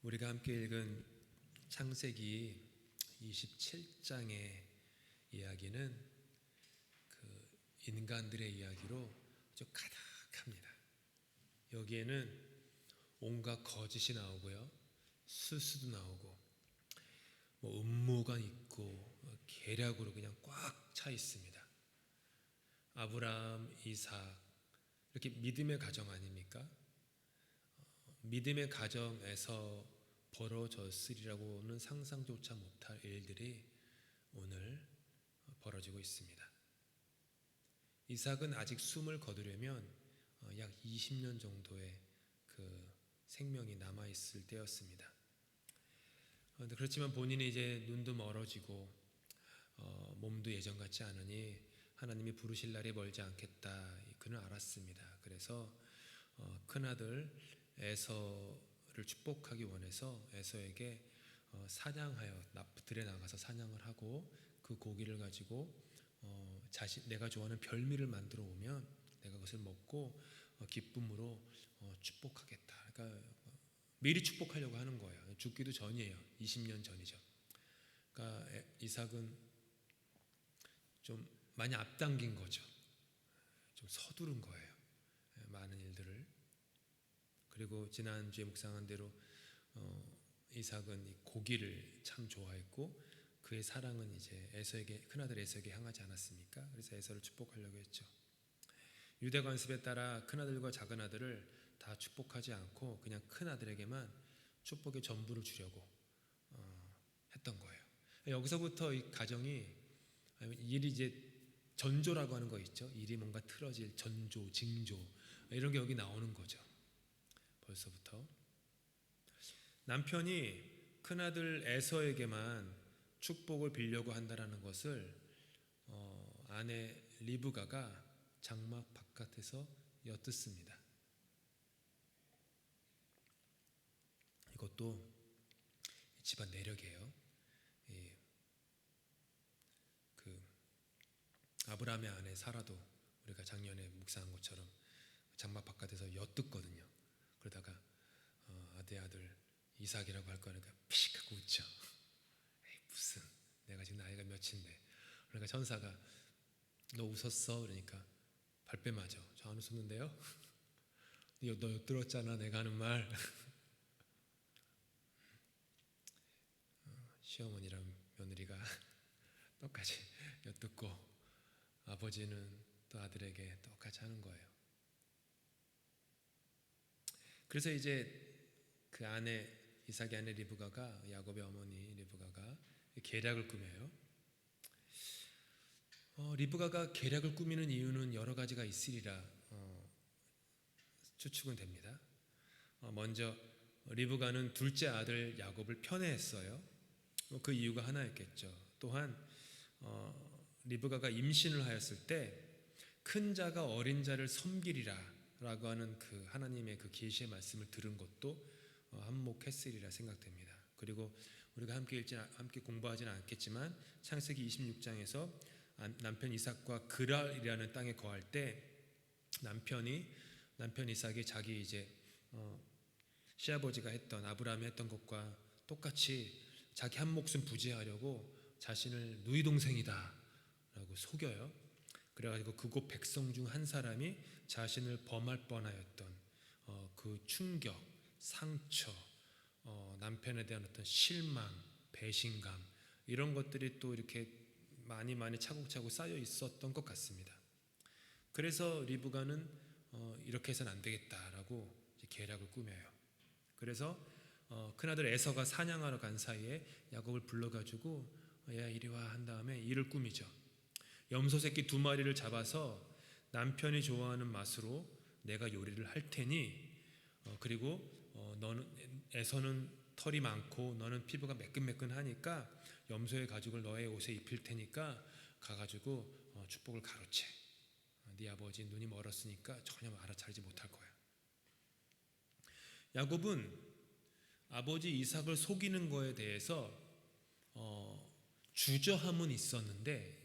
우리가 함께 읽은 창세기 27장의 이야기는 그 인간들의 이야기로 아주 가득합니다. 여기에는 온갖 거짓이 나오고요, 수수도 나오고, 음모가 있고 계략으로 그냥 꽉 차 있습니다. 아브라함, 이삭, 이렇게 믿음의 가정 아닙니까? 믿음의 가정에서 벌어졌으리라고는 상상조차 못할 일들이 오늘 벌어지고 있습니다. 이삭은 아직 숨을 거두려면 약 20년 정도의 그 생명이 남아있을 때였습니다. 그렇지만 본인이 이제 눈도 멀어지고 몸도 예전 같지 않으니 하나님이 부르실 날이 멀지 않겠다, 그는 알았습니다. 그래서 큰아들 에서를 축복하기 원해서 에서에게 사냥하여 들에 나가서 사냥을 하고 그 고기를 가지고 내가 좋아하는 별미를 만들어 오면 내가 그것을 먹고 기쁨으로 축복하겠다. 그러니까 미리 축복하려고 하는 거예요. 죽기도 전이에요. 20년 전이죠. 그러니까 이삭은 좀 많이 앞당긴 거죠. 좀 서두른 거예요. 많은 일들을. 그리고 지난주에 묵상한 대로 이삭은 이 고기를 참 좋아했고 그의 사랑은 이제 에서에게, 큰아들 에서에게 향하지 않았습니까? 그래서 에서를 축복하려고 했죠. 유대 관습에 따라 큰아들과 작은아들을 다 축복하지 않고 그냥 큰아들에게만 축복의 전부를 주려고 했던 거예요. 여기서부터 이 가정이, 일이 이제 전조라고 하는 거 있죠. 일이 뭔가 틀어질 전조, 징조, 이런 게 여기 나오는 거죠. 벌써부터 남편이 큰아들 에서에게만 축복을 빌려고 한다는 것을 아내 리브가가 장막 바깥에서 엿듣습니다. 이것도 집안 내력이에요. 그 아브라함의 아내 사라도 우리가 작년에 묵상한 것처럼 장막 바깥에서 엿듣거든요. 그러다가 아들 이삭이라고 할 거니까 피식 하고 웃죠. 에이, 무슨, 내가 지금 나이가 몇인데. 그러니까 천사가 너 웃었어? 그러니까 발뺌 맞아. 저 안 웃었는데요? 너 엿들었잖아, 내가 하는 말. 시어머니랑 며느리가 똑같이 엿듣고 아버지는 또 아들에게 똑같이 하는 거예요. 그래서 이제 그 아내, 이삭의 아내 리브가가, 야곱의 어머니 리브가가 계략을 꾸며요. 리브가가 계략을 꾸미는 이유는 여러 가지가 있으리라 추측은 됩니다. 먼저 리브가는 둘째 아들 야곱을 편애했어요. 그 이유가 하나였겠죠. 또한 리브가가 임신을 하였을 때 큰 자가 어린 자를 섬기리라 라고 하는 그 하나님의 그 계시의 말씀을 들은 것도 한몫했으리라 생각됩니다. 그리고 우리가 함께 공부하지는 않겠지만 창세기 26장에서 남편 이삭과 그랄이라는 땅에 거할 때 남편 이삭이 자기 이제 시아버지가 했던, 아브라함이 했던 것과 똑같이 자기 한 목숨 부지하려고 자신을 누이 동생이다 라고 속여요. 그래가지고 그곳 백성 중 한 사람이 자신을 범할 뻔하였던 그 충격, 상처, 남편에 대한 어떤 실망, 배신감, 이런 것들이 또 이렇게 많이 차곡차곡 쌓여 있었던 것 같습니다. 그래서 리브가는 이렇게 해서는 안 되겠다라고 계략을 꾸며요. 그래서 큰아들 에서가 사냥하러 간 사이에 야곱을 불러가지고 야, 이리 와 한 다음에 일을 꾸미죠. 염소 새끼 2마리를 잡아서 남편이 좋아하는 맛으로 내가 요리를 할 테니, 그리고 너는, 에서는 털이 많고 너는 피부가 매끈매끈하니까 염소의 가죽을 너의 옷에 입힐 테니까 가가지고 축복을 가로채. 네 아버지 눈이 멀었으니까 전혀 알아차리지 못할 거야. 야곱은 아버지 이삭을 속이는 거에 대해서 주저함은 있었는데,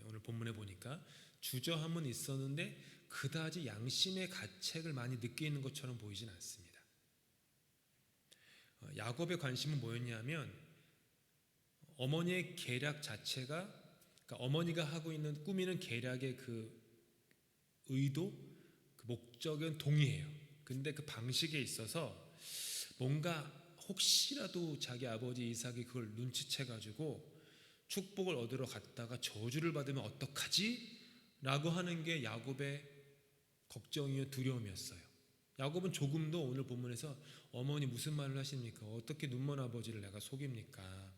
오늘 본문에 보니까 주저함은 있었는데 그다지 양심의 가책을 많이 느끼는 것처럼 보이진 않습니다. 야곱의 관심은 뭐였냐면 어머니의 계략 자체가, 그러니까 어머니가 하고 있는 꾸미는 계략의 그 의도, 그 목적은 동의해요. 근데 그 방식에 있어서 뭔가 혹시라도 자기 아버지 이삭이 그걸 눈치채 가지고 축복을 얻으러 갔다가 저주를 받으면 어떡하지? 라고 하는 게 야곱의 걱정이요 두려움이었어요. 야곱은 조금도 오늘 본문에서 어머니 무슨 말을 하십니까? 어떻게 눈먼 아버지를 내가 속입니까?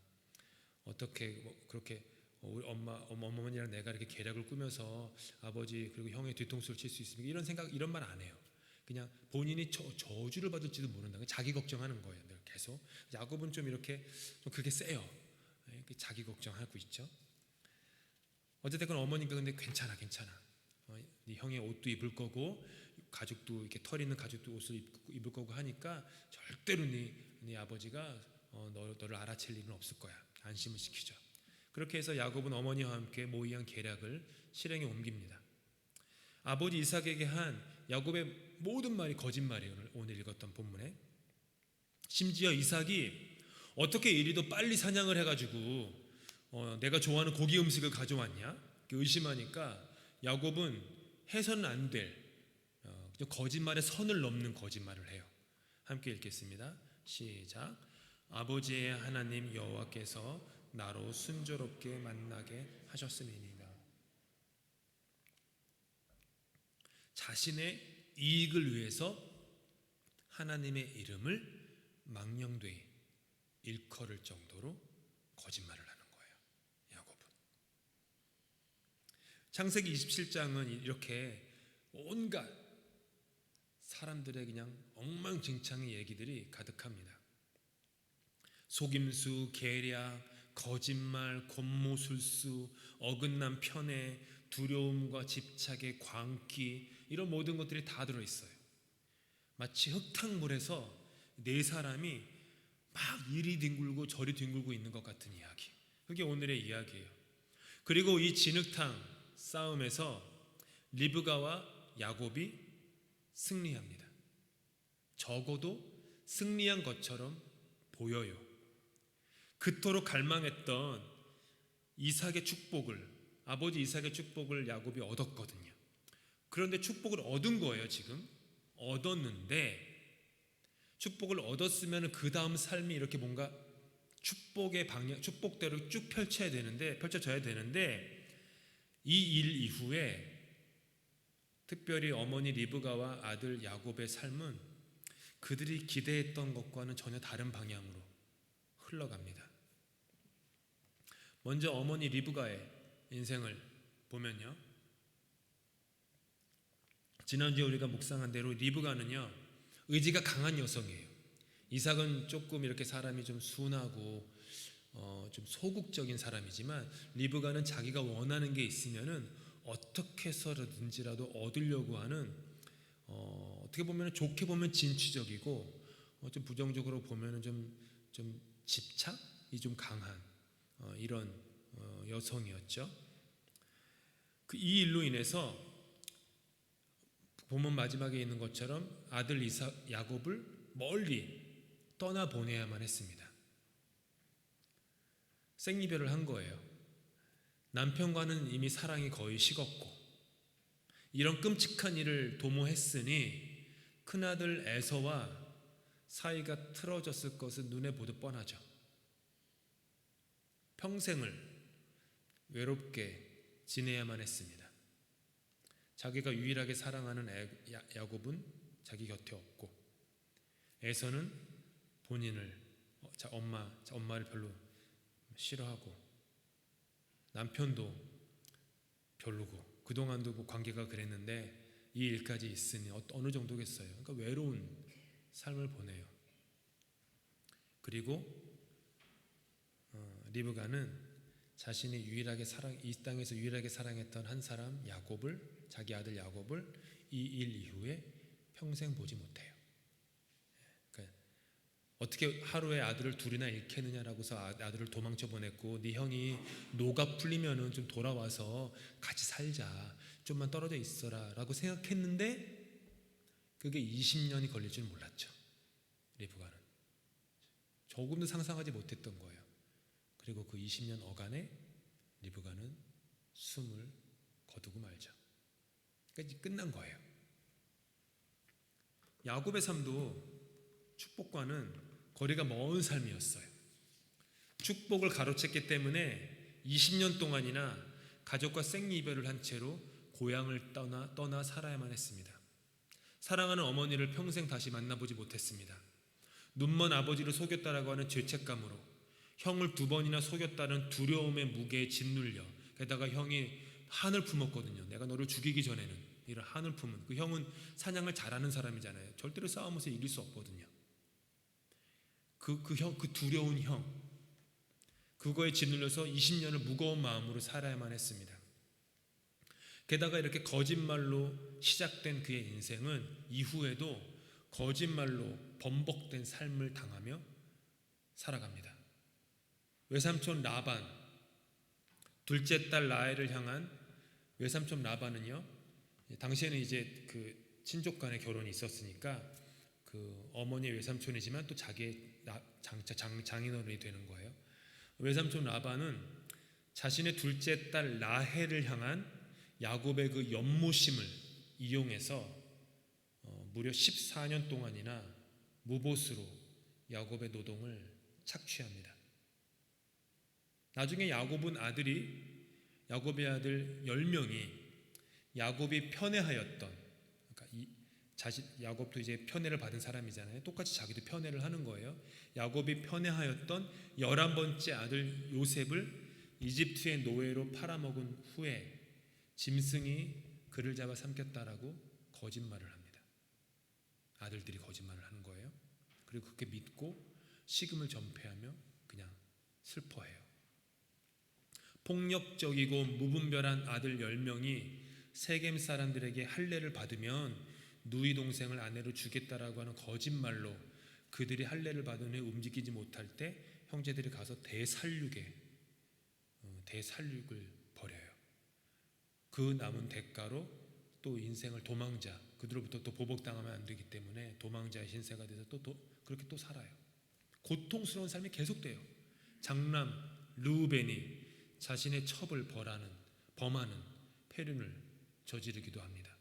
어떻게 그렇게 우리 어머니랑 내가 이렇게 계략을 꾸며서 아버지 그리고 형의 뒤통수를 칠 수 있습니까? 이런 생각, 이런 말 안 해요. 그냥 본인이 저주를 받을지도 모른다. 자기 걱정하는 거예요. 계속. 야곱은 좀 이렇게 좀 그렇게 세요. 자기 걱정하고 있죠. 어쨌든 어머니가 근데 괜찮아. 네 형의 옷도 입을 거고 가죽도 이렇게 털 있는 가죽도 옷을 입을 거고 하니까 절대로 네 아버지가 너를 알아챌 일은 없을 거야. 안심을 시키죠. 그렇게 해서 야곱은 어머니와 함께 모의한 계략을 실행에 옮깁니다. 아버지 이삭에게 한 야곱의 모든 말이 거짓말이에요. 오늘 읽었던 본문에. 심지어 이삭이 어떻게 이리도 빨리 사냥을 해가지고 내가 좋아하는 고기 음식을 가져왔냐? 의심하니까 야곱은 해서는 안 될 거짓말의 선을 넘는 거짓말을 해요. 함께 읽겠습니다. 시작. 아버지의 하나님 여호와께서 나로 순조롭게 만나게 하셨음이니라. 자신의 이익을 위해서 하나님의 이름을 망령되이 일컬을 정도로 거짓말을 하는 거예요. 야곱은. 창세기 27장은 이렇게 온갖 사람들의 그냥 엉망진창의 얘기들이 가득합니다. 속임수, 계략, 거짓말, 권모술수, 어긋난 편애, 두려움과 집착의 광기, 이런 모든 것들이 다 들어있어요. 마치 흙탕물에서 네 사람이 막 이리 뒹굴고 저리 뒹굴고 있는 것 같은 이야기. 그게 오늘의 이야기예요. 그리고 이 진흙탕 싸움에서 리브가와 야곱이 승리합니다. 적어도 승리한 것처럼 보여요. 그토록 갈망했던 이삭의 축복을, 아버지 이삭의 축복을 야곱이 얻었거든요. 그런데 축복을 얻은 거예요. 지금 얻었는데, 축복을 얻었으면 그 다음 삶이 이렇게 뭔가 축복의 방향, 축복대로 쭉 펼쳐져야 되는데 이 일 이후에 특별히 어머니 리브가와 아들 야곱의 삶은 그들이 기대했던 것과는 전혀 다른 방향으로 흘러갑니다. 먼저 어머니 리브가의 인생을 보면요, 지난주에 우리가 묵상한 대로 리브가는요 의지가 강한 여성이에요. 이삭은 조금 이렇게 사람이 좀 순하고 좀 소극적인 사람이지만 리브가는 자기가 원하는 게 있으면은 어떻게 해서든지라도 얻으려고 하는 어떻게 보면 좋게 보면 진취적이고 좀 부정적으로 보면은 좀 집착이 좀 강한 이런 여성이었죠. 이 일로 인해서 본문 마지막에 있는 것처럼 아들 이삭 야곱을 멀리 떠나 보내야만 했습니다. 생이별을 한 거예요. 남편과는 이미 사랑이 거의 식었고 이런 끔찍한 일을 도모했으니 큰아들 에서와 사이가 틀어졌을 것은 눈에 보듯 뻔하죠. 평생을 외롭게 지내야만 했습니다. 자기가 유일하게 사랑하는 야곱은 자기 곁에 없고 에서는 본인을 엄마를 별로 싫어하고 남편도 별로고 그동안도 뭐 관계가 그랬는데 이 일까지 있으니 어느 정도겠어요. 그러니까 외로운 삶을 보내요. 그리고 리브가는 자신이 이 땅에서 유일하게 사랑했던 한 사람 야곱을, 자기 아들 야곱을 이 일 이후에 평생 보지 못해요. 그러니까 어떻게 하루에 아들을 둘이나 잃겠느냐라고서 아들을 도망쳐 보냈고 네 형이 노가 풀리면은 좀 돌아와서 같이 살자, 좀만 떨어져 있어라 라고 생각했는데 그게 20년이 걸릴 줄 몰랐죠. 리브가는. 조금도 상상하지 못했던 거예요. 그리고 그 20년 어간에 리브가는 숨을 거두고 말죠. 그러니까 끝난 거예요. 야곱의 삶도 축복과는 거리가 먼 삶이었어요. 축복을 가로챘기 때문에 20년 동안이나 가족과 생이별을 한 채로 고향을 떠나 살아야만 했습니다. 사랑하는 어머니를 평생 다시 만나보지 못했습니다. 눈먼 아버지를 속였다라고 하는 죄책감으로, 형을 2번이나 속였다는 두려움의 무게에 짓눌려, 게다가 형이 한을 품었거든요. 내가 너를 죽이기 전에는 이런 한을 품은, 그 형은 사냥을 잘하는 사람이잖아요. 절대로 싸움에서 이길 수 없거든요. 그 두려운 형, 그거에 짓눌려서 20년을 무거운 마음으로 살아야만 했습니다. 게다가 이렇게 거짓말로 시작된 그의 인생은 이후에도 거짓말로 번복된 삶을 당하며 살아갑니다. 외삼촌 라반, 둘째 딸 라헬을 향한 외삼촌 라반은요, 당시에는 이제 그 친족 간의 결혼이 있었으니까 그 어머니의 외삼촌이지만 또 자기의 장인어른이 되는 거예요. 외삼촌 라반은 자신의 둘째 딸 라헬을 향한 야곱의 그 연모심을 이용해서 무려 14년 동안이나 무보수로 야곱의 노동을 착취합니다. 나중에 야곱의 아들 10명이 야곱이 편애하였던, 그러니까 야곱도 이제 편애를 받은 사람이잖아요. 똑같이 자기도 편애를 하는 거예요. 야곱이 편애하였던 11번째 아들 요셉을 이집트의 노예로 팔아먹은 후에 짐승이 그를 잡아 삼켰다라고 거짓말을 합니다. 아들들이 거짓말을 하는 거예요. 그리고 그렇게 믿고 식음을 전폐하며 그냥 슬퍼해요. 폭력적이고 무분별한 아들 10명이 세겜 사람들에게 할례를 받으면 누이 동생을 아내로 주겠다라고 하는 거짓말로 그들이 할례를 받은 후에 움직이지 못할 때 형제들이 가서 대살육을 벌여요. 그 남은 대가로 또 인생을 도망자, 그들로부터 또 보복당하면 안 되기 때문에 도망자의 신세가 돼서 그렇게 또 살아요. 고통스러운 삶이 계속돼요. 장남 르우벤이 자신의 첩을 범하는 폐륜을 저지르기도 합니다.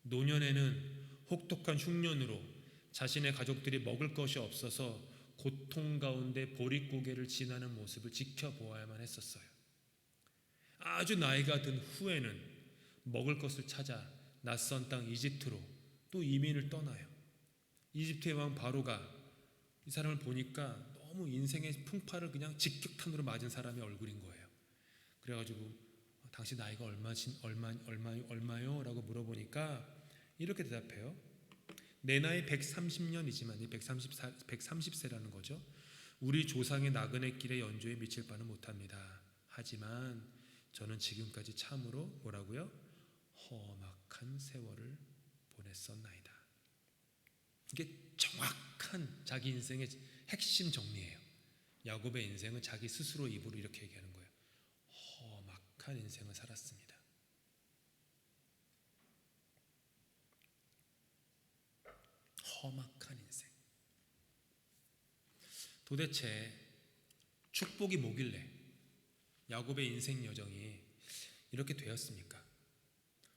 노년에는 혹독한 흉년으로 자신의 가족들이 먹을 것이 없어서 고통 가운데 보릿고개를 지나는 모습을 지켜보아야만 했었어요. 아주 나이가 든 후에는 먹을 것을 찾아 낯선 땅 이집트로 또 이민을 떠나요. 이집트의 왕 바로가 이 사람을 보니까 너무 인생의 풍파를 그냥 직격탄으로 맞은 사람의 얼굴인 거예요. 그래가지고 당신 나이가 얼마요? 라고 물어보니까 이렇게 대답해요. 내 나이 130년이지만 이 130세라는 거죠. 우리 조상의 나그네 길의 연조에 미칠 바는 못합니다. 하지만 저는 지금까지 참으로 뭐라고요? 험악한 세월을 보냈었나이다. 이게 정확한 자기 인생의 핵심 정리예요. 야곱의 인생은 자기 스스로 입으로 이렇게 얘기하는 거예요. 험악한 인생을 살았습니다. 험악한 인생. 도대체 축복이 뭐길래 야곱의 인생 여정이 이렇게 되었습니까?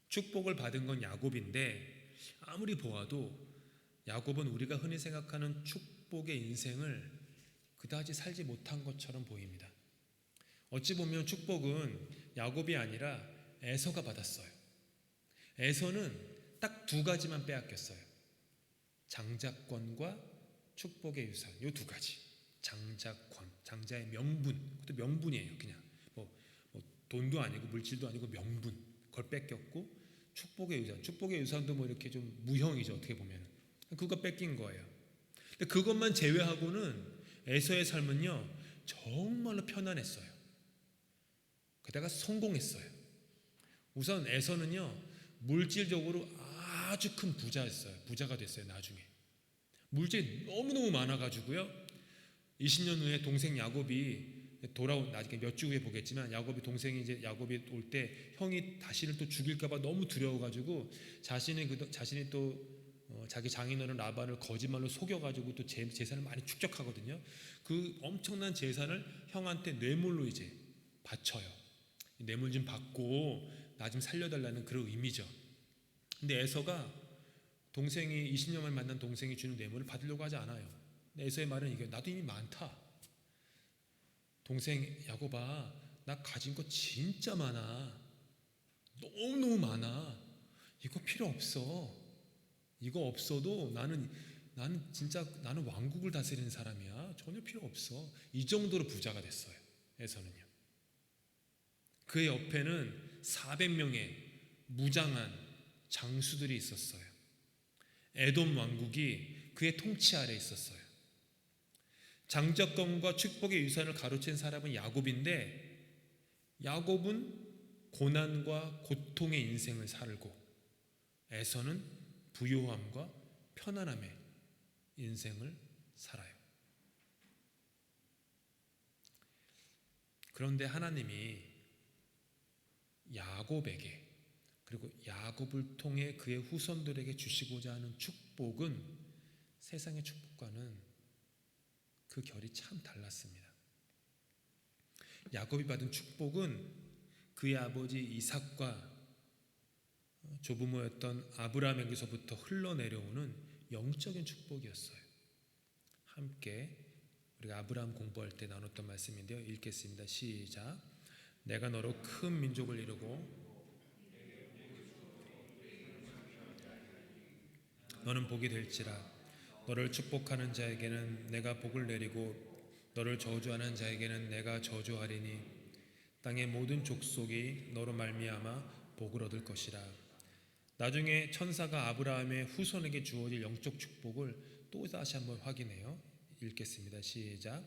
축복을 받은 건 야곱인데 아무리 보아도 야곱은 우리가 흔히 생각하는 축복의 인생을 그다지 살지 못한 것처럼 보입니다. 어찌 보면 축복은 야곱이 아니라 에서가 받았어요. 에서는 딱 2가지만 빼앗겼어요. 장자권과 축복의 유산, 이 2가지. 장자권, 장자의 명분, 그것도 명분이에요. 그냥 뭐 돈도 아니고 물질도 아니고 명분, 그걸 뺏겼고, 축복의 유산, 축복의 유산도 뭐 이렇게 좀 무형이죠. 어떻게 보면 그거 뺏긴 거예요. 근데 그것만 제외하고는 에서의 삶은요 정말로 편안했어요. 게다가 성공했어요. 우선 에서는요 물질적으로 아주 큰 부자가 됐어요. 나중에 물질이 너무너무 많아가지고요 20년 후에 동생 야곱이 나중에 몇 주 후에 보겠지만 야곱이 올 때 형이 자신을 또 죽일까봐 너무 두려워가지고 자신이 또 자기 장인어른 라반을 거짓말로 속여가지고 또 재산을 많이 축적하거든요. 그 엄청난 재산을 형한테 뇌물로 이제 바쳐요. 뇌물 좀 받고 나 좀 살려달라는 그런 의미죠. 근데 에서가 동생이 20년 만에 만난 동생이 주는 뇌물을 받으려고 하지 않아요. 근데 에서의 말은 이게 나도 이미 많다. 동생 야곱아, 나 가진 거 진짜 많아. 너무너무 많아. 이거 필요 없어. 이거 없어도 나는 진짜 나는 왕국을 다스리는 사람이야. 전혀 필요 없어. 이 정도로 부자가 됐어요. 에서는요. 그의 옆에는 400명의 무장한 장수들이 있었어요. 에돔 왕국이 그의 통치 아래 있었어요. 장자권과 축복의 유산을 가로챈 사람은 야곱인데, 야곱은 고난과 고통의 인생을 살고 에서는 부요함과 편안함의 인생을 살아요. 그런데 하나님이 야곱에게, 그리고 야곱을 통해 그의 후손들에게 주시고자 하는 축복은 세상의 축복과는 그 결이 참 달랐습니다. 야곱이 받은 축복은 그의 아버지 이삭과 조부모였던 아브라함에게서부터 흘러내려오는 영적인 축복이었어요. 함께 우리가 아브라함 공부할 때 나눴던 말씀인데요. 읽겠습니다. 시작. 내가 너로 큰 민족을 이루고 너는 복이 될지라. 너를 축복하는 자에게는 내가 복을 내리고 너를 저주하는 자에게는 내가 저주하리니 땅의 모든 족속이 너로 말미암아 복을 얻을 것이라. 나중에 천사가 아브라함의 후손에게 주어질 영적 축복을 또 다시 한번 확인해요. 읽겠습니다. 시작.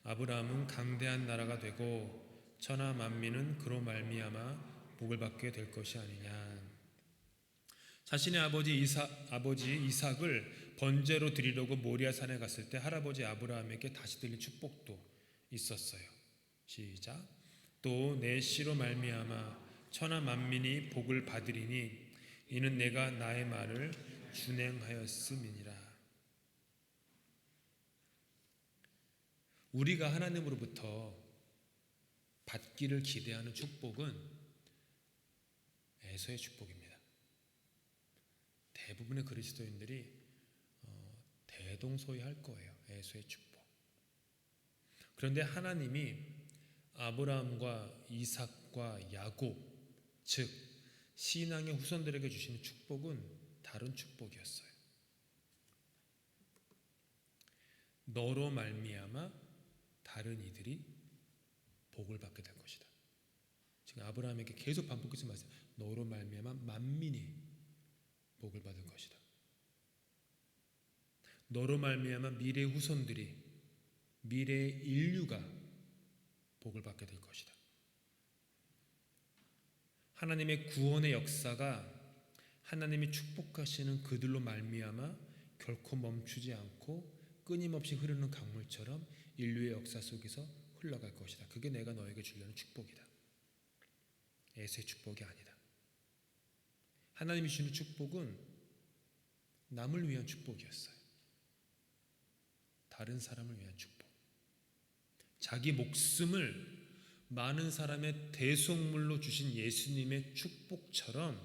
아브라함은 강대한 나라가 되고 천하 만민은 그로 말미암아 복을 받게 될 것이 아니냐. 자신의 아버지 이삭을 번제로 드리려고 모리아산에 갔을 때 할아버지 아브라함에게 다시 들린 축복도 있었어요. 시작. 또 내 씨로 말미암아 천하 만민이 복을 받으리니 이는 내가 나의 말을 준행하였음이니라. 우리가 하나님으로부터 받기를 기대하는 축복은 에서의 축복입니다. 대부분의 그리스도인들이 대동소이할 거예요. 에서의 축복. 그런데 하나님이 아브라함과 이삭과 야곱, 즉 신앙의 후손들에게 주시는 축복은 다른 축복이었어요. 너로 말미암아 다른 이들이 복을 받게 될 것이다. 지금 아브라함에게 계속 반복해서 말씀. 너로 말미암아 만민이 복을 받을 것이다. 너로 말미암아 미래 후손들이, 미래 인류가 복을 받게 될 것이다. 하나님의 구원의 역사가 하나님이 축복하시는 그들로 말미암아 결코 멈추지 않고 끊임없이 흐르는 강물처럼 인류의 역사 속에서 흘러갈 것이다. 그게 내가 너에게 주려는 축복이다. 에서의 축복이 아니다. 하나님이 주는 축복은 남을 위한 축복이었어요. 다른 사람을 위한 축복. 자기 목숨을 많은 사람의 대속물로 주신 예수님의 축복처럼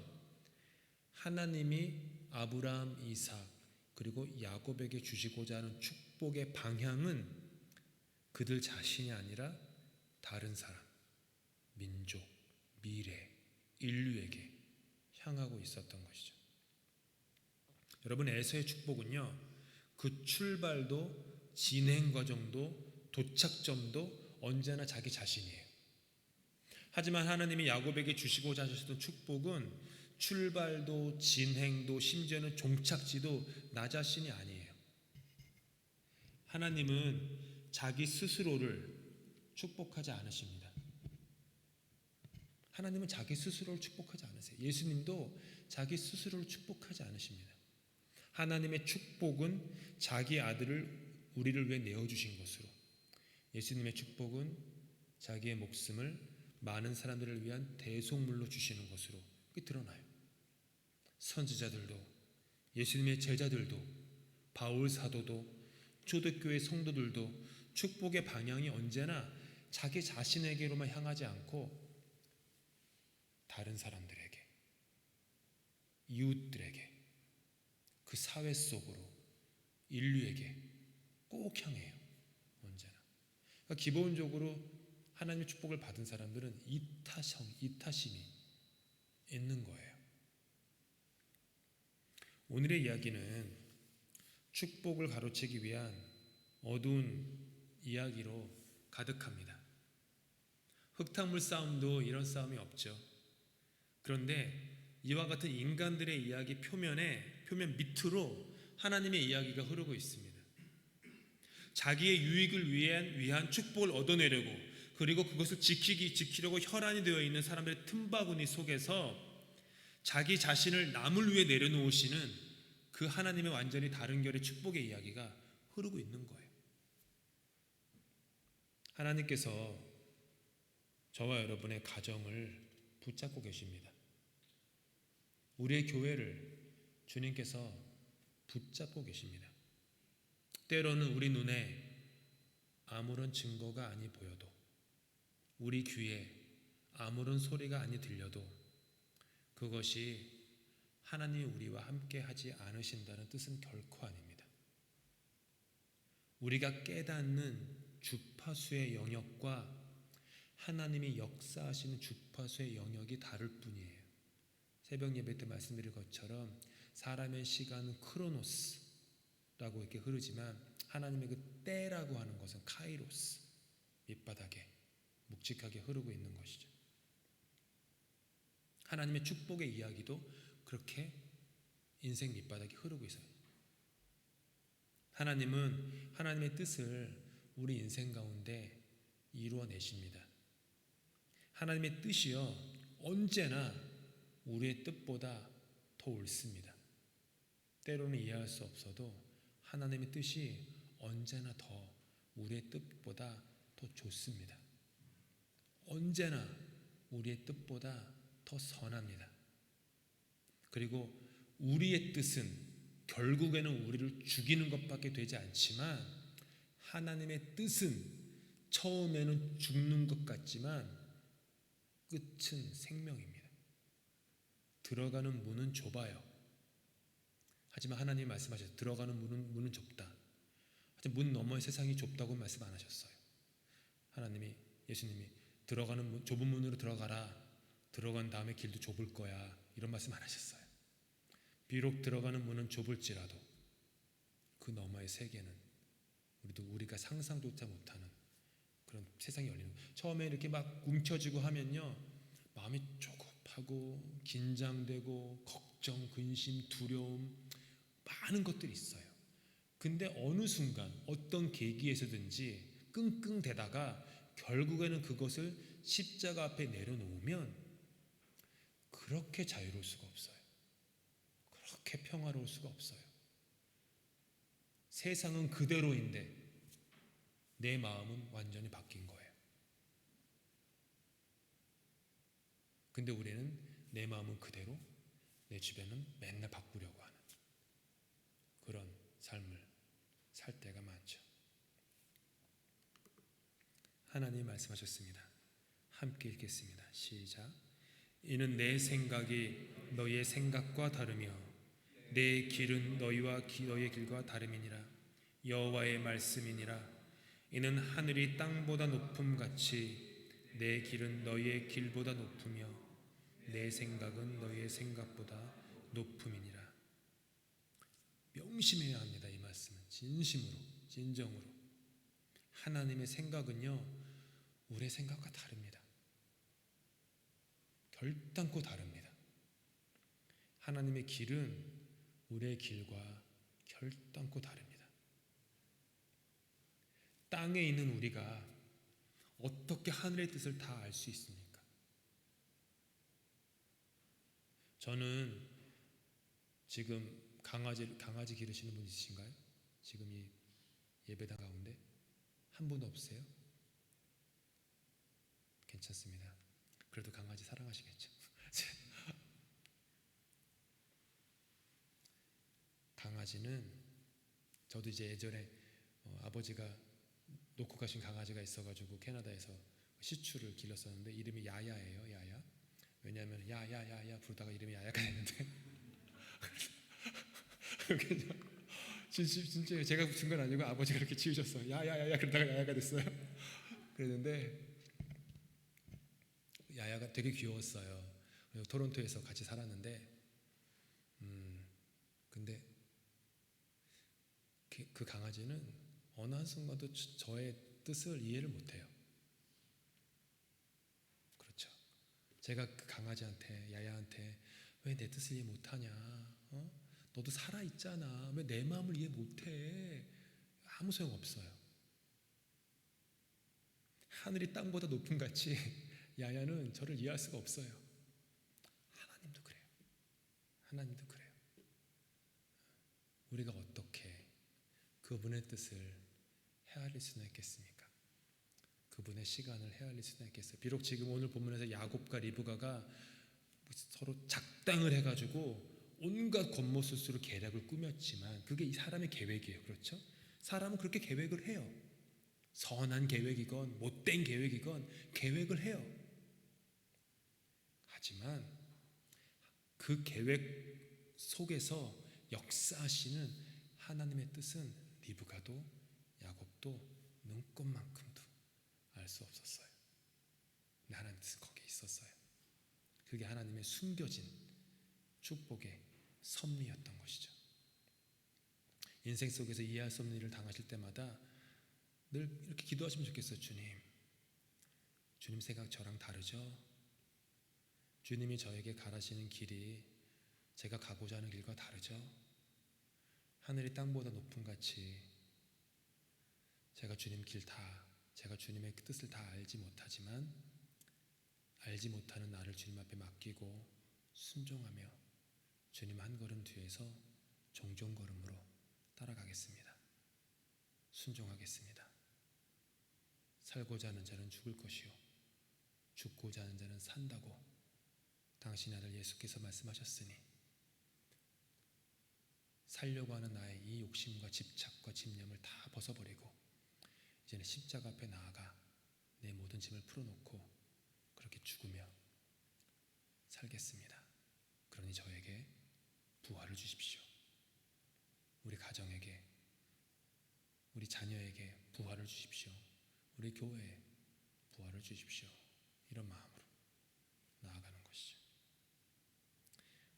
하나님이 아브라함, 이삭 그리고 야곱에게 주시고자 하는 축복의 방향은 그들 자신이 아니라 다른 사람, 민족, 미래, 인류에게 향하고 있었던 것이죠. 여러분, 에서의 축복은요, 그 출발도 진행 과정도 도착점도 언제나 자기 자신이에요. 하지만 하나님이 야곱에게 주시고자 하셨던 축복은 출발도 진행도 심지어는 종착지도 나 자신이 아니에요. 하나님은 자기 스스로를 축복하지 않으십니다. 하나님은 자기 스스로를 축복하지 않으세요. 예수님도 자기 스스로를 축복하지 않으십니다. 하나님의 축복은 자기 아들을 우리를 위해 내어주신 것으로, 예수님의 축복은 자기의 목숨을 많은 사람들을 위한 대속물로 주시는 것으로 그게 드러나요. 선지자들도 예수님의 제자들도, 바울 사도도, 초대교회 성도들도 축복의 방향이 언제나 자기 자신에게로만 향하지 않고 다른 사람들에게, 이웃들에게, 그 사회 속으로, 인류에게 꼭 향해요. 언제나. 그러니까 기본적으로 하나님의 축복을 받은 사람들은 이타심이 있는 거예요. 오늘의 이야기는 축복을 가로채기 위한 어두운 이야기로 가득합니다. 흙탕물 싸움도 이런 싸움이 없죠. 그런데 이와 같은 인간들의 이야기 표면 밑으로 하나님의 이야기가 흐르고 있습니다. 자기의 유익을 위한 축복을 얻어내려고, 그리고 그것을 지키려고 혈안이 되어 있는 사람들의 틈바구니 속에서 자기 자신을 남을 위해 내려놓으시는 그 하나님의 완전히 다른 결의 축복의 이야기가 흐르고 있는 거예요. 하나님께서 저와 여러분의 가정을 붙잡고 계십니다. 우리의 교회를 주님께서 붙잡고 계십니다. 때로는 우리 눈에 아무런 증거가 아니 보여도, 우리 귀에 아무런 소리가 아니 들려도 그것이 하나님이 우리와 함께 하지 않으신다는 뜻은 결코 아닙니다. 우리가 깨닫는 주파수의 영역과 하나님이 역사하시는 주파수의 영역이 다를 뿐이에요. 새벽 예배 때 말씀드린 것처럼 사람의 시간은 크로노스라고 이렇게 흐르지만 하나님의 그 때라고 하는 것은 카이로스, 밑바닥에 묵직하게 흐르고 있는 것이죠. 하나님의 축복의 이야기도 그렇게 인생 밑바닥에 흐르고 있어요. 하나님은 하나님의 뜻을 우리 인생 가운데 이루어내십니다. 하나님의 뜻이요, 언제나 우리의 뜻보다 더 옳습니다. 때로는 이해할 수 없어도 하나님의 뜻이 언제나 더 우리의 뜻보다 더 좋습니다. 언제나 우리의 뜻보다 더 선합니다. 그리고 우리의 뜻은 결국에는 우리를 죽이는 것밖에 되지 않지만, 하나님의 뜻은 처음에는 죽는 것 같지만 끝은 생명입니다. 들어가는 문은 좁아요. 하지만 하나님이 말씀하셨어요. 들어가는 문은 좁다. 하지만 문 너머의 세상이 좁다고 말씀 안 하셨어요. 예수님이 들어가는 좁은 문으로 들어가라. 들어간 다음에 길도 좁을 거야. 이런 말씀 안 하셨어요. 비록 들어가는 문은 좁을지라도 그 너머의 세계는 우리가 상상조차 못하는 그런 세상이 열리는 거예요. 처음에 이렇게 막 움켜쥐고 하면요, 마음이 조급하고 긴장되고 걱정, 근심, 두려움, 많은 것들이 있어요. 근데 어느 순간 어떤 계기에서든지 끙끙대다가 결국에는 그것을 십자가 앞에 내려놓으면 그렇게 자유로울 수가 없어요. 그렇게 평화로울 수가 없어요. 세상은 그대로인데 내 마음은 완전히 바뀐 거예요. 근데 우리는 내 마음은 그대로, 내 주변은 맨날 바꾸려고 하는 그런 삶을 살 때가 많죠. 하나님 말씀하셨습니다. 함께 읽겠습니다. 시작. 이는 내 생각이 너희의 생각과 다르며 내 길은 너희의 길과 다름이니라. 여호와의 말씀이니라. 이는 하늘이 땅보다 높음같이 내 길은 너희의 길보다 높으며 내 생각은 너희의 생각보다 높음이니라. 명심해야 합니다. 이 말씀은 진심으로, 진정으로. 하나님의 생각은요, 우리의 생각과 다릅니다. 결단코 다릅니다. 하나님의 길은 우리의 길과 결단코 다릅니다. 땅에 있는 우리가 어떻게 하늘의 뜻을 다 알 수 있습니까? 저는 지금 강아지 기르시는 분 있으신가요? 지금 이 예배당 가운데 한 분 없으세요? 괜찮습니다. 그래도 강아지 사랑하시겠죠? 강아지는 저도 이제 예전에 아버지가 놓고 가신 강아지가 있어가지고 캐나다에서 시추를 길렀었는데 이름이 야야예요. 야야. 왜냐하면 야야야야 부르다가 이름이 야야가 됐는데 진짜 제가 붙인 건 아니고 아버지가 그렇게 지으셨어요. 야야야야 그러다가 야야가 됐어요. 그랬는데 야야가 되게 귀여웠어요. 그리고 토론토에서 같이 살았는데 근데 그 강아지는 어느 한순간도 저의 뜻을 이해를 못해요. 그렇죠. 제가 그 강아지한테 야야한테 왜 내 뜻을 이해 못하냐? 너도 살아있잖아. 왜 내 마음을 이해 못해? 아무 소용없어요. 하늘이 땅보다 높은 같이 야야는 저를 이해할 수가 없어요. 하나님도 그래요. 하나님도 그래요. 우리가 어떻게 그분의 뜻을 헤아릴 수는 있겠습니까? 그분의 시간을 헤아릴 수는 있겠어요. 비록 지금 오늘 본문에서 야곱과 리브가가 서로 작당을 해가지고 온갖 겉모술수로 계략을 꾸몄지만 그게 이 사람의 계획이에요. 그렇죠? 사람은 그렇게 계획을 해요. 선한 계획이건 못된 계획이건 계획을 해요. 하지만 그 계획 속에서 역사하시는 하나님의 뜻은 리브가도 야곱도 눈꼽만큼도 알 수 없었어요. 근데 하나님의 뜻은 거기에 있었어요. 그게 하나님의 숨겨진 축복의 섭리였던 것이죠. 인생 속에서 이해할 수 없는 일을 당하실 때마다 늘 이렇게 기도하시면 좋겠어요. 주님 생각 저랑 다르죠? 주님이 저에게 가라시는 길이 제가 가고자 하는 길과 다르죠? 하늘이 땅보다 높은 같이 제가 주님 길 다, 제가 주님의 뜻을 다 알지 못하지만 알지 못하는 나를 주님 앞에 맡기고 순종하며 주님 한 걸음 뒤에서 종종 걸음으로 따라가겠습니다. 순종하겠습니다. 살고자 하는 자는 죽을 것이요 죽고자 하는 자는 산다고 당신의 아들 예수께서 말씀하셨으니 살려고 하는 나의 이 욕심과 집착과 집념을 다 벗어버리고 이제는 십자가 앞에 나아가 내 모든 짐을 풀어놓고 그렇게 죽으며 살겠습니다. 그러니 저에게 부활을 주십시오. 우리 가정에게, 우리 자녀에게 부활을 주십시오. 우리 교회에 부활을 주십시오. 이런 마음으로 나아가는 것이죠.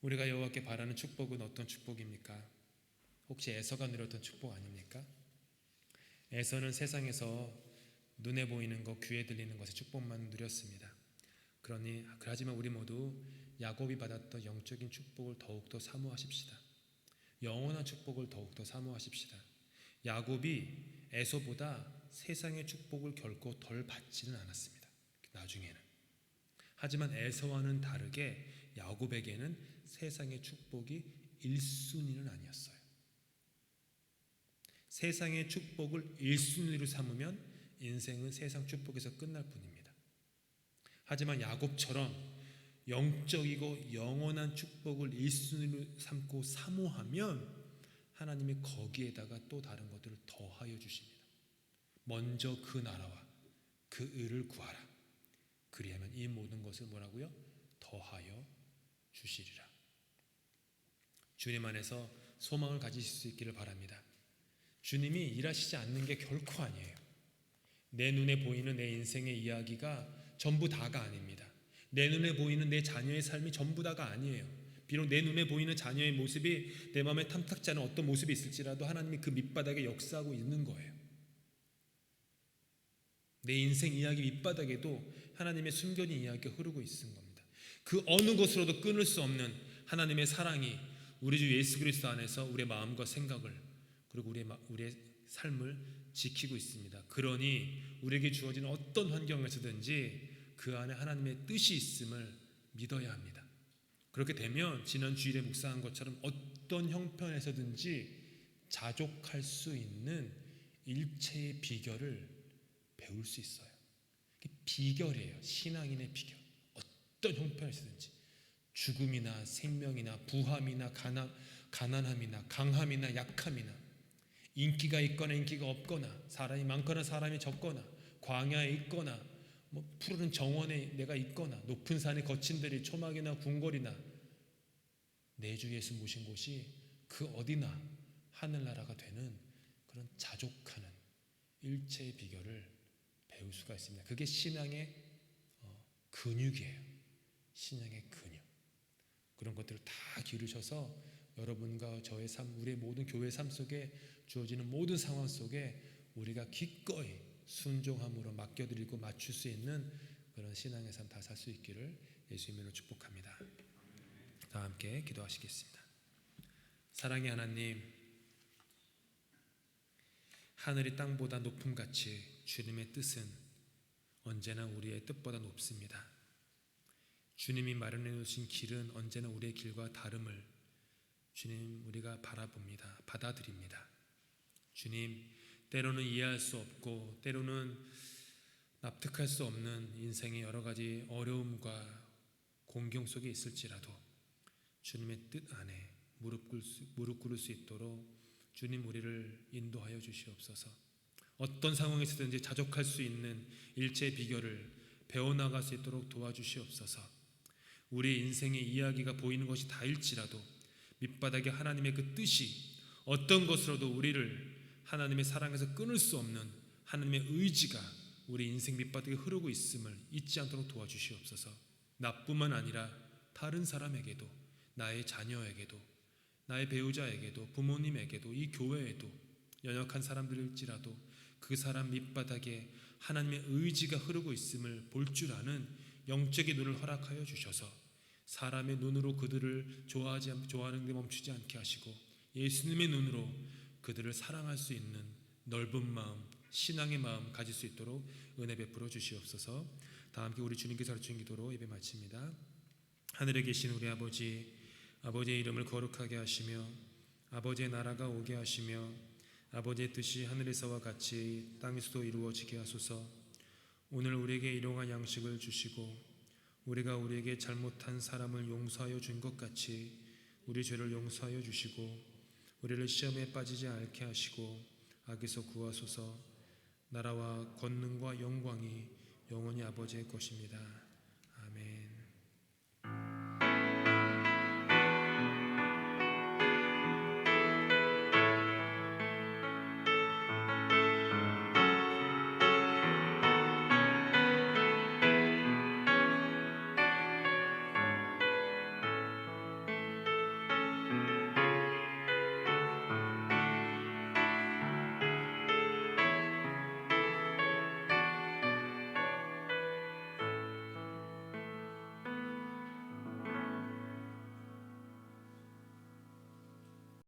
우리가 여호와께 바라는 축복은 어떤 축복입니까? 혹시 에서가 누렸던 축복 아닙니까? 에서는 세상에서 눈에 보이는 것, 귀에 들리는 것의 축복만 누렸습니다. 하지만 우리 모두 야곱이 받았던 영적인 축복을 더욱더 사모하십시다. 영원한 축복을 더욱더 사모하십시다. 야곱이 에서보다 세상의 축복을 결코 덜 받지는 않았습니다. 나중에는. 하지만 에서와는 다르게 야곱에게는 세상의 축복이 1순위는 아니었어요. 세상의 축복을 1순위로 삼으면 인생은 세상 축복에서 끝날 뿐입니다. 하지만 야곱처럼 영적이고 영원한 축복을 1순위로 삼고 사모하면 하나님이 거기에다가 또 다른 것들을 더하여 주십니다. 먼저 그 나라와 그 의를 구하라. 그리하면 이 모든 것을 뭐라고요? 더하여 주시리라. 주님 안에서 소망을 가지실 수 있기를 바랍니다. 주님이 일하시지 않는 게 결코 아니에요. 내 눈에 보이는 내 인생의 이야기가 전부 다가 아닙니다. 내 눈에 보이는 내 자녀의 삶이 전부 다가 아니에요. 비록 내 눈에 보이는 자녀의 모습이 내 마음에 탐탁지 않은 어떤 모습이 있을지라도 하나님이 그 밑바닥에 역사하고 있는 거예요. 내 인생 이야기 밑바닥에도 하나님의 숨겨진 이야기가 흐르고 있는 겁니다. 그 어느 것으로도 끊을 수 없는 하나님의 사랑이 우리 주 예수 그리스도 안에서 우리의 마음과 생각을 그리고 우리의 삶을 지키고 있습니다. 그러니 우리에게 주어진 어떤 환경에서든지 그 안에 하나님의 뜻이 있음을 믿어야 합니다. 그렇게 되면 지난 주일에 묵상한 것처럼 어떤 형편에서든지 자족할 수 있는 일체의 비결을 배울 수 있어요. 비결이에요. 신앙인의 비결. 어떤 형편에서든지 죽음이나 생명이나 부함이나 가난함이나 강함이나 약함이나 인기가 있거나 인기가 없거나 사람이 많거나 사람이 적거나 광야에 있거나 푸른 정원에 내가 있거나 높은 산의 거친들이 초막이나 궁궐이나 내 주 예수 모신 곳이 그 어디나 하늘나라가 되는 그런 자족하는 일체의 비결을 배울 수가 있습니다. 그게 신앙의 근육이에요. 신앙의 근육. 그런 것들을 다 기르셔서 여러분과 저의 삶, 우리의 모든 교회 삶 속에 주어지는 모든 상황 속에 우리가 기꺼이 순종함으로 맡겨드리고 맞출 수 있는 그런 신앙의 삶 다 살 수 있기를 예수 이름으로 축복합니다. 다 함께 기도하시겠습니다. 사랑의 하나님, 하늘이 땅보다 높음같이 주님의 뜻은 언제나 우리의 뜻보다 높습니다. 주님이 마련해 놓으신 길은 언제나 우리의 길과 다름을 주님 우리가 바라봅니다. 받아들입니다. 주님, 때로는 이해할 수 없고 때로는 납득할 수 없는 인생의 여러 가지 어려움과 공경 속에 있을지라도 주님의 뜻 안에 무릎 꿇을 수 있도록 주님 우리를 인도하여 주시옵소서. 어떤 상황에서든지 자족할 수 있는 일체의 비결을 배워나갈 수 있도록 도와주시옵소서. 우리 인생의 이야기가 보이는 것이 다일지라도 밑바닥에 하나님의 그 뜻이 어떤 것으로도 우리를 하나님의 사랑에서 끊을 수 없는 하나님의 의지가 우리 인생 밑바닥에 흐르고 있음을 잊지 않도록 도와주시옵소서. 나뿐만 아니라 다른 사람에게도, 나의 자녀에게도, 나의 배우자에게도, 부모님에게도, 이 교회에도 연약한 사람들일지라도 그 사람 밑바닥에 하나님의 의지가 흐르고 있음을 볼 줄 아는 영적인 눈을 허락하여 주셔서 사람의 눈으로 그들을 좋아하는 데 멈추지 않게 하시고 예수님의 눈으로 그들을 사랑할 수 있는 넓은 마음, 신앙의 마음 가질 수 있도록 은혜 베풀어 주시옵소서. 다 함께 우리 주님께서 가르친 기도로 예배 마칩니다. 하늘에 계신 우리 아버지, 아버지의 이름을 거룩하게 하시며 아버지의 나라가 오게 하시며 아버지의 뜻이 하늘에서와 같이 땅에서도 이루어지게 하소서. 오늘 우리에게 일용할 양식을 주시고 우리가 우리에게 잘못한 사람을 용서하여 준 것 같이 우리 죄를 용서하여 주시고 우리를 시험에 빠지지 않게 하시고 악에서 구하소서. 나라와 권능과 영광이 영원히 아버지의 것입니다.